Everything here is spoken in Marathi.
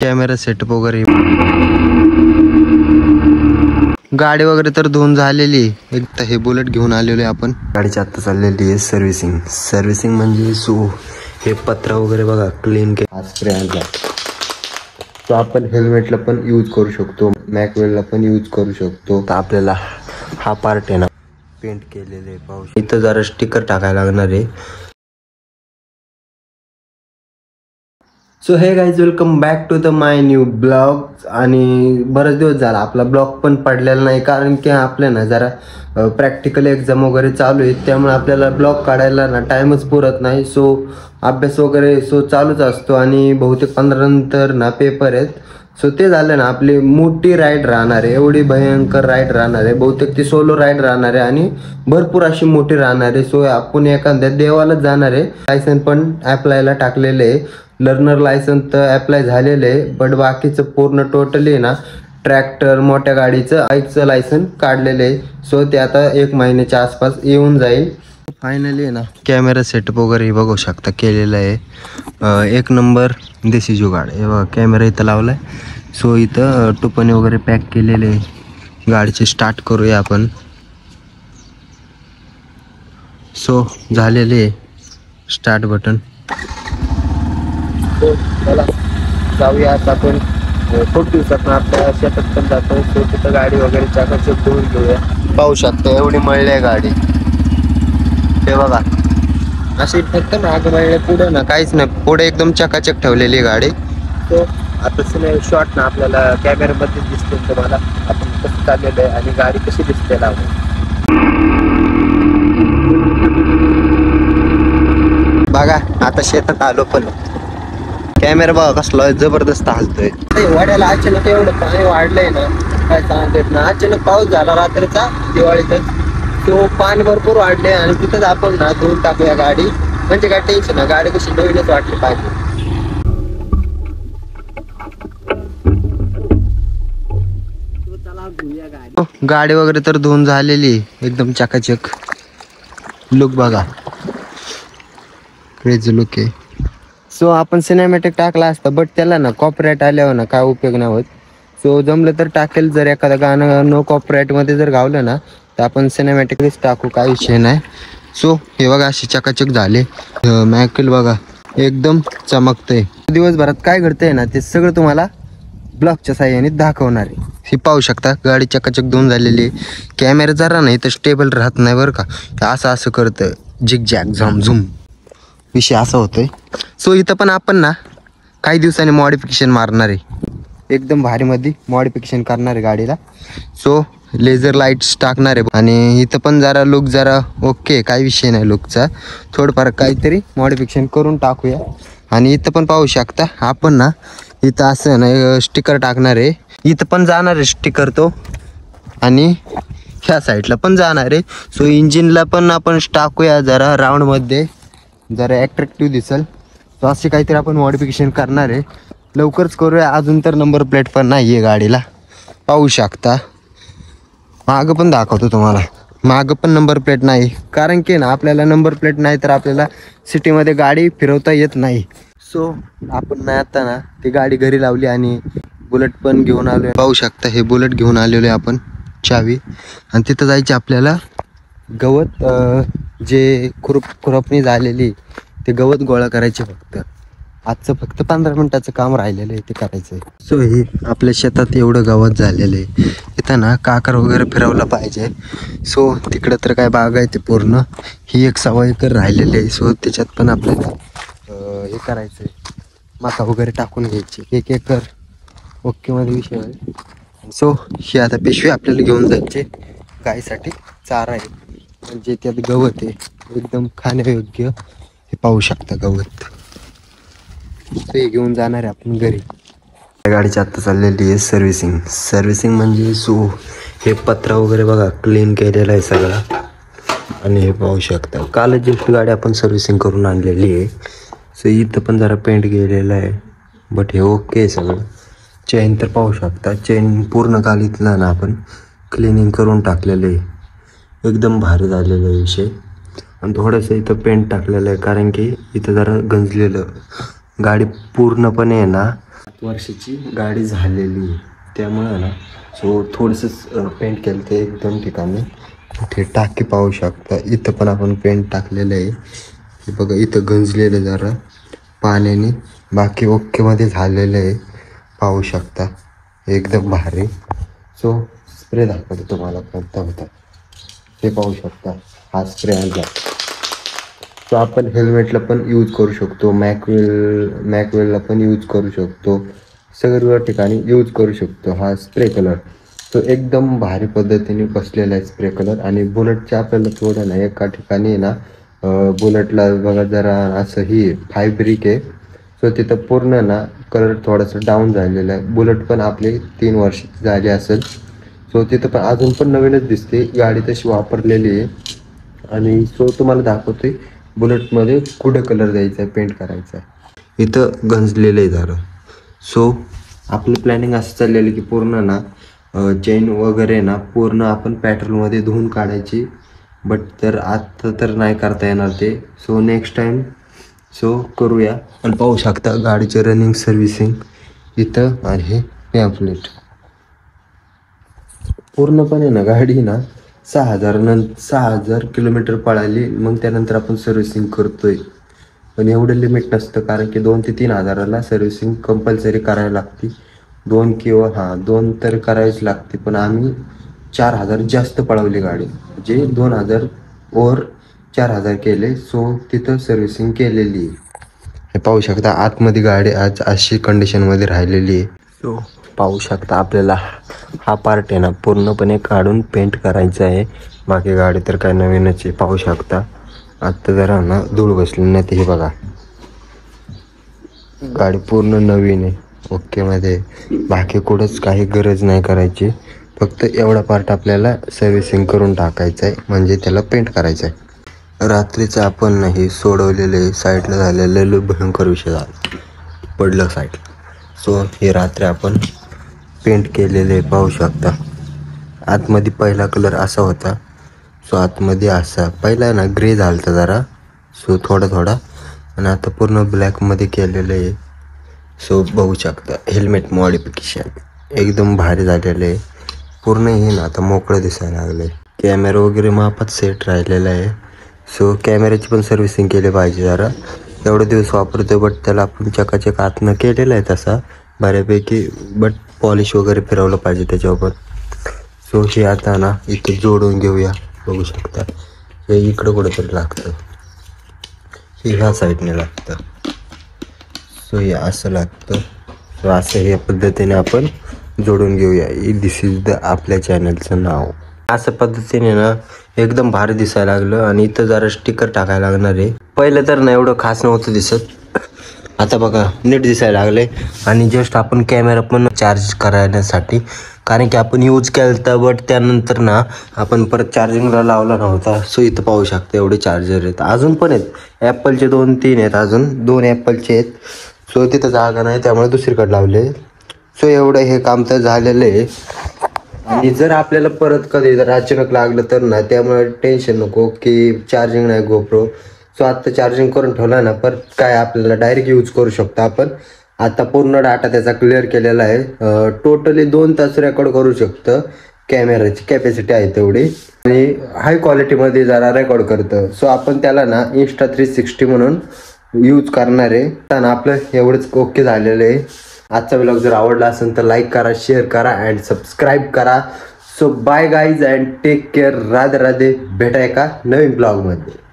कॅमेरा सेटअप वगैरे गाडी वगैरे तर धुवून झालेली. एक हे बुलेट घेऊन आलेलो आहे आपण. गाडीची आता चाललेली आहे सर्व्हिसिंग म्हणजे हे पत्रा वगैरे बघा क्लीन स्प्रे आणला. तो आपण हेल्मेटला पण यूज करू शकतो, मॅकवेलला पण यूज करू शकतो. तर आपल्याला हा पार्ट आहे ना पेंट केलेले पाहू. इथं जरा स्टिकर टाकायला लागणार आहे. So hey guys, welcome back to the my new blog. आणि बरेच दिवस झाला आपला ब्लॉग पण पडलेला नाही, कारण की आपल्या ना जरा प्रॅक्टिकल एक्झाम वगैरे चालू आहे, त्यामुळे आपल्याला ब्लॉग काढायला ना टाईमच पुरत नाही. सो अभ्यास वगैरे चालूच असतो आणि बहुतेक 15 नंतर ना पेपर आहेत. सो ते झालं ना आपली मोठी राईड राहणार आहे, एवढी भयंकर राईड राहणार आहे. बहुतेक ती सोलो राईड राहणार आहे आणि भरपूर अशी मोठी राहणार आहे. सो आपण एखाद्या देवालाच जाणार आहे. लायसन पण अप्लायला टाकलेले आहे. लर्नर लायसन तर अप्लाय झालेलं आहे, बट बाकीचं पूर्ण टोटली ना ट्रॅक्टर मोठ्या गाडीचं बाईकचं लायसन काढलेलं आहे. सो ते आता 1 महिन्याच्या आसपास येऊन जाईल. फायनली ना कॅमेरा सेटअप वगैरे बघू शकता केलेलं आहे. 1 नंबर देशी जुगाड. हे बघा कॅमेरा इथं लावला आहे. सो इथं टुपणे वगैरे पॅक केलेले आहे. गाडीचे स्टार्ट करूया आपण. सो झालेले आहे स्टार्ट बटन. चला जाऊया आता आपण. खूप दिवसात आपल्या शेतात पण जातो. सो तिथं गाडी वगैरे चाकाचक धुवून घेऊया. पाहू शकता एवढी मळली आहे गाडी. हे बघा अशी फक्त मागं मळले, पुढे ना काहीच नाही. पुढे एकदम चकाचक ठेवलेली गाडी. तो आता शॉट ना आपल्याला कॅमेऱ्यामध्ये दिसते तुम्हाला आपण कसं चाललेलं आहे आणि गाडी कशी दिसते लावून. बघा आता शेतात आलो, पण कॅमेरा बघा कसला जबरदस्त हलतोय. वाड्याला अचानक एवढं पाणी वाढलंय ना, काय सांगत ना. अचानक पाऊस झाला रात्रीचा दिवाळीतच, तो पाणी भरपूर वाढले आणि तिथंच आपण ना धुवून टाकूया गाडी. म्हणजे काय टेन्शन ना, गाडी कशी नवीनच वाटली पाहिजे. गाडी वगैरे तर धुवून झालेली, एकदम चकाचक. लुक बघा, क्रेझी लुक आहे. सो आपण सिनेमॅटिक टाकला असता, बट त्याला ना कॉपीराइट आल्यावर ना काय उपयोग नाही होत. सो जमलं तर टाकेल, जर एखादं गाणं नो कॉपीराइटमध्ये जर गावलं ना तर आपण सिनेमॅटिकलीच टाकू, काही विषय नाही. सो हे बघा अशी चकाचक झाले. मॅकवेल बघा एकदम चमकतंय. दिवसभरात काय घडतंय ना ते सगळं तुम्हाला ब्लॉगच्या साह्याने दाखवणार आहे. हे पाहू शकता गाडी चकाचक धुवून झालेली आहे. कॅमेरा जरा नाही तर स्टेबल राहत नाही बरं का, असं करतं झिग झॅग झम झुम. विषय असा होतोय. सो इथं पण आपण ना काही दिवसांनी मॉडिफिकेशन मारणार आहे, एकदम भारीमध्ये मॉडिफिकेशन करणार आहे गाडीला. सो लेझर लाईट्स टाकणार आहे आणि इथं पण जरा लुक जरा ओके, काही विषय नाही लुकचा. थोडंफार काहीतरी मॉडिफिकेशन करून टाकूया. आणि इथं पण पाहू शकता आपण ना इथं असं ना स्टिकर टाकणार आहे. इथं पण जाणार आहे स्टिकर तो, आणि ह्या साईडला पण जाणार आहे. सो इंजिनला पण आपण टाकूया जरा राऊंडमध्ये, जरा ॲट्रॅक्टिव्ह दिसेल. सो असे काहीतरी आपण मॉडिफिकेशन करणार आहे, लवकरच करूया. अजून तर नंबर प्लेट पण नाही आहे गाडीला, पाहू शकता. मागं पण दाखवतो तुम्हाला, मागं पण नंबर प्लेट नाही, कारण की ना आपल्याला नंबर प्लेट नाही तर आपल्याला सिटीमध्ये गाडी फिरवता येत नाही. सो आपण ना आता ना ती गाडी घरी लावली आणि बुलेट पण घेऊन आलो. पाहू शकता हे बुलेट घेऊन आलेलो आहे आपण, चावी. आणि तिथं जायचे आपल्याला गवत, जे खुरपणी झालेली ते गवत गोळा करायचे. आजचं फक्त 15 मिनिटाचं काम राहिलेलं आहे, ते करायचं आहे. सो हे आपल्या शेतात एवढं गवत झालेलं आहे. इथं ना काकर वगैरे फिरवलं पाहिजे. सो तिकडं तर काय बाग आहे ते पूर्ण. ही 1 एकर राहिलेली आहे. सो त्याच्यात पण आपल्याला हे करायचं आहे, मका वगैरे टाकून घ्यायची. 1 एकर ओकेमध्ये विषय आहे. सो ही आता पिशवी आपल्याला घेऊन जायचे, गायीसाठी चारा आहे, म्हणजे त्यात गवत आहे एकदम खाण्यायोग्य. हे पाहू शकता गवत. ते घेऊन जाणार आहे आपण घरी. गाडीची आत्ता चाललेली आहे सर्व्हिसिंग म्हणजे हे पत्रा वगैरे बघा क्लीन केलेला आहे सगळा. आणि हे पाहू शकता कालच जस्ट गाडी आपण सर्व्हिसिंग करून आणलेली आहे. सो इथं पण जरा पेंट गेलेलं आहे, बट हे ओके आहे सगळं. चेन तर पाहू शकता, चेन पूर्ण काल इथला ना आपण क्लिनिंग करून टाकलेलं आहे, एकदम भारी झालेलं आहे विषय. आणि थोडंसं इथं पेंट टाकलेलं आहे, कारण की इथं जरा गंजलेलं. गाडी पूर्णपणे आहे ना वर्षाची गाडी झालेली आहे, त्यामुळं ना सो थोडंसं पेंट केलं ते 1-2 ठिकाणी. इथे टाकी पाहू शकता, इथं पण आपण पेंट टाकलेलं आहे. हे बघा इथं गंजलेलं जरा पाण्याने, बाकी ओकेमध्ये झालेलं आहे पाहू शकता, एकदम भारी. सो स्प्रे दाखवतो तुम्हाला कोणता होता ते पाहू शकता. हा स्प्रे आणला. सो आपण हेल्मेटला पण यूज करू शकतो, मॅकवेलला पण यूज करू शकतो, सर्व ठिकाणी यूज करू शकतो हा स्प्रे कलर. तो एकदम भारी पद्धतीने बसलेला आहे स्प्रे कलर. आणि बुलेटच्या आपल्याला थोडं ना एका ठिकाणी ना बुलेटला बघा जरा असं ही फायब्रिक आहे, सो तिथं पूर्ण ना कलर थोडासा डाऊन झालेला आहे. बुलेट पण आपली 3 वर्ष झाली असेल, सो तिथं पण अजून पण नवीनच दिसते, गाडी तशी वापरलेली आहे. आणि सो तुम्हाला दाखवतोय बुलेटमध्ये कुठं कलर द्यायचा आहे, पेंट करायचा आहे. इथं गंजलेलं आहे जरा. सो आपलं प्लॅनिंग असं चाललेलं की पूर्ण ना चेन वगैरे ना पूर्ण आपण पेट्रोलमध्ये धुवून काढायची, बट तर आत्ता तर नाही करता येणार ते. सो नेक्स्ट टाईम सो करूया. आणि पाहू शकता गाडीचे रनिंग सर्व्हिसिंग इथं आहे. पॅम्पलेट पूर्णपणे ना गाडी ना 6,000 किलोमीटर पळाली, मग त्यानंतर आपण सर्व्हिसिंग करतोय. पण एवढं लिमिट नसतं, कारण की 2 ते 3 हजाराला सर्व्हिसिंग कंपल्सरी करायला लागते. 2 किंवा 2 तर करावीच लागते. पण आम्ही 4,000 जास्त पळवली गाडी, म्हणजे 2,000 वर 4,000 केले. सो तिथं सर्व्हिसिंग केलेली आहे. हे पाहू शकता आतमध्ये गाडी आज अशी कंडिशनमध्ये राहिलेली आहे. सो पाहू शकता आपल्याला हा पार्ट आहे ना पूर्णपणे काढून पेंट करायचा आहे. बाकी गाडी तर काय नवीनच आहे. पाहू शकता आत्ता जरा ना धूळ बसली नाही ते, हे बघा गाडी पूर्ण नवीन आहे, ओकेमध्ये. बाकी कुठंच काही गरज नाही करायची, फक्त एवढा पार्ट आपल्याला सर्व्हिसिंग करून टाकायचं आहे, म्हणजे त्याला पेंट करायचं आहे. रात्रीचं आपण नाही सोडवलेले साईडला झालेलं भयंकर विषय झाला, पडलं साईडला. सो हे रात्री आपण पेंट केलेले पाहू शकता. आतमध्ये पहिला कलर असा होता, सो आतमध्ये असा पहिला ना ग्रे झाला जरा, सो थोडा आणि आता पूर्ण ब्लॅकमध्ये केलेलं आहे. सो बघू शकता हेल्मेट मॉडिफिकेशन एकदम भारी झालेलं आहे. पूर्ण हे ना आता मोकळं दिसायला लागलं आहे. कॅमेरा वगैरे मापात सेट राहिलेला आहे. सो कॅमेऱ्याची पण सर्व्हिसिंग केली पाहिजे जरा. एवढे दिवस वापरतो, बट त्याला आपण चकाचक आतनं केलेलं आहे तसा बऱ्यापैकी, बट पॉलिश वगैरे फिरवलं पाहिजे त्याच्यावर. सो हे आता ना इथे जोडून घेऊया. बघू शकता हे इकडं कुठंतरी लागतं, हे ह्या साईडने लागतं. सो हे असं लागतं. सो असं या पद्धतीने आपण जोडून घेऊया. दिस इज द आपल्या चॅनलचं नाव. असं पद्धतीने ना एकदम भारी दिसायला लागलं. आणि इथं जरा स्टिकर टाकायला लागणार आहे. पहिलं तर ना एवढं खास नव्हतं दिसत, आता बघा नीट दिसायला लागले. आणि जस्ट आपण कॅमेरा पण चार्ज करण्यासाठी, कारण की आपण यूज केलं तर, बट त्यानंतर ना आपण परत चार्जिंगला लावला नव्हता. सो इथं पाहू शकता एवढे चार्जर आहेत, अजून पण आहेत. ॲपलचे 2-3 आहेत, अजून 2 ॲपलचे आहेत. सो तिथं जागा नाही त्यामुळे दुसरीकडे लावले. सो एवढं हे काम तर झालेलं आहे. आणि जर आपल्याला परत कधी जर अचानक लागलं तर ना, त्यामुळे टेन्शन नको की चार्जिंग नाही गोप्रो. सो आत्ता चार्जिंग करून ठेवला ना, परत काय आपल्याला डायरेक्ट यूज करू शकतो आपण. आता पूर्ण डाटा त्याचा क्लिअर केलेला आहे. टोटली 2 तास रेकॉर्ड करू शकतं. कॅमेराची कॅपॅसिटी आहे तेवढी, आणि हाय क्वालिटीमध्ये जरा रेकॉर्ड करतं. सो आपण त्याला ना Insta360 म्हणून यूज करणार आहे. तर आपलं एवढंच ओके झालेलं आहे. आजचा व्लॉग जर आवडला असेल तर लाईक करा, शेअर करा अँड सबस्क्राईब करा. So bye guys and take care. Radhe Radhe. भेटा एका नवीन ब्लॉगमध्ये.